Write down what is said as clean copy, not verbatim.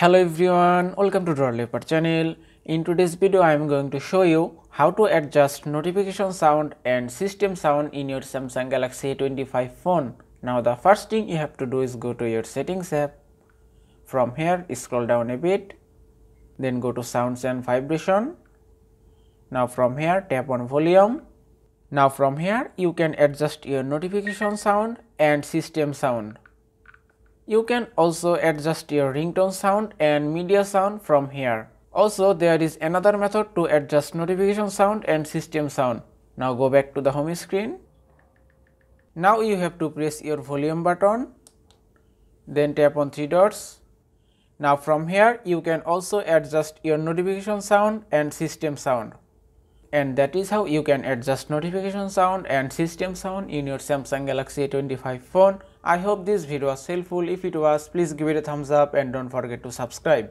Hello everyone, welcome to Leopard channel. In today's video I am going to show you how to adjust notification sound and system sound in your Samsung Galaxy A25 phone. Now the first thing you have to do is go to your settings app. From here scroll down a bit, then go to sounds and vibration. Now from here tap on volume. Now from here you can adjust your notification sound and system sound. You can also adjust your ringtone sound and media sound from here. Also there is another method to adjust notification sound and system sound. Now go back to the home screen. Now you have to press your volume button, then tap on three dots. Now from here you can also adjust your notification sound and system sound. And that is how you can adjust notification sound and system sound in your Samsung Galaxy A25 phone. I hope this video was helpful. If it was, please give it a thumbs up and don't forget to subscribe.